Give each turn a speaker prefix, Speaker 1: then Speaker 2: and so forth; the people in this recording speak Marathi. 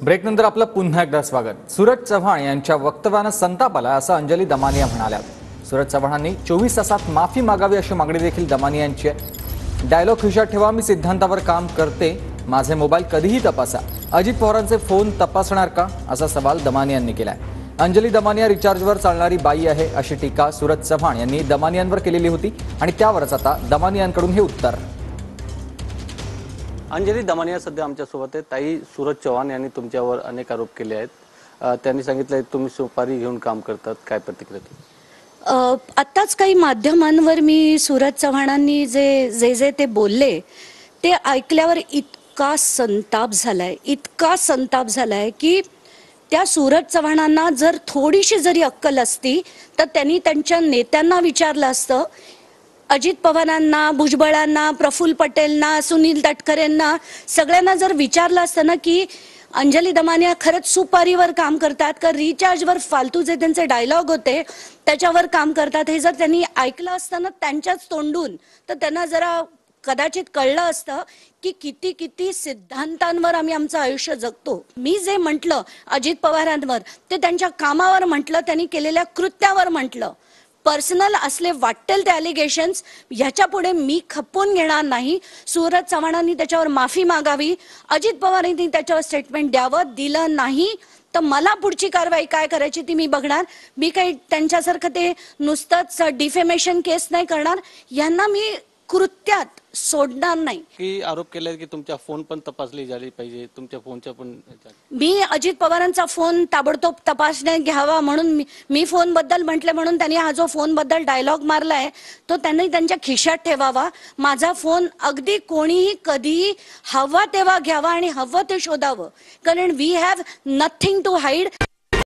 Speaker 1: ब्रेकनंतर आपलं पुन्हा एकदा स्वागत। सूरज चव्हाण यांच्या वक्तव्यानं संताप आला असं अंजली दमानिया म्हणाल्या। सूरज चव्हाणांनी 24 तासात माफी मागावी अशी मागणी देखील दमानिया यांची आहे। डायलॉग खिशात ठेवा, मी सिद्धांतावर काम करते, माझे मोबाईल कधीही तपासा, अजित पवारांचे फोन तपासणार का असा सवाल दमानिया यांनी केलाय। अंजली दमानिया रिचार्जवर चालणारी बाई आहे अशी टीका सूरज चव्हाण यांनी दमानियांवर केलेली होती आणि त्यावरच आता दमानियांकडून हे उत्तर।
Speaker 2: अंजली दमानिया सध्या आमच्यासोबत आहे। ताई, सूरज चव्हाण यांनी तुमच्यावर अनेक आरोप केले आहेत। त्यांनी सांगितलं तुम्ही सुपारी घेऊन काम करतात, काय प्रतिक्रिया?
Speaker 3: आत्ताच काही माध्यमांवर मी सूरज चव्हाणांनी जे ते बोलले ते ऐकल्यावर इतका संताप झालाय की त्या सूरज चव्हाणांना जर थोडीशी जरी अक्कल असती तर त्यांनी त्यांच्या नेत्यांना विचारलं असतं, अजित पवारांना, भुजबळांना, प्रफुल्ल पटेलना, सुनील तटकरेंना सगळ्यांना जर विचारलं असतं ना की अंजली दमानिया खरंच सुपारीवर काम करतात का, रिचार्जवर फालतू जे त्यांचे डायलॉग होते त्याच्यावर काम करतात, हे जर त्यांनी ऐकलं असतं ना त्यांच्याच तोंडून तर त्यांना जरा कदाचित कळलं असतं की किती किती सिद्धांतांवर आम्ही आमचं आयुष्य जगतो। मी जे म्हटलं अजित पवारांवर ते त्यांच्या कामावर म्हटलं, त्यांनी केलेल्या कृत्यावर म्हटलं। पर्सनल असले वाटेल ते अलिगेशन्स ह्याच्या पुढे मी खपवून घेणार नाही। सूरज चव्हाणांनी त्याच्यावर माफी मागावी, अजित पवारांनी त्याच्यावर स्टेटमेंट द्यावं, दिलं नाही तर मला पुढची कारवाई काय करायची ती मी बघणार। मी काही त्यांच्यासारखं ते नुसतंच डिफेमेशन केस नाही करणार, यांना मी कृत्यात सोडणार नाही।
Speaker 2: की आरोप केले की तुमच्या फोन पण तपासली झाली पाहिजे, तुमच्या फोनच्या पण
Speaker 3: मी अजित पवारांचा फोन ताबडतोब तपासण्यात घ्यावा म्हणून मी फोन बद्दल म्हटले, म्हणून त्यांनी हा जो फोन बद्दल डायलॉग मारलाय तो त्यांनी त्यांच्या खिशात ठेवावा। माझा फोन अगदी कोणीही कधीही हवा तेव्हा घ्यावा आणि हवं ते शोधावं, कारण we have nothing to hide.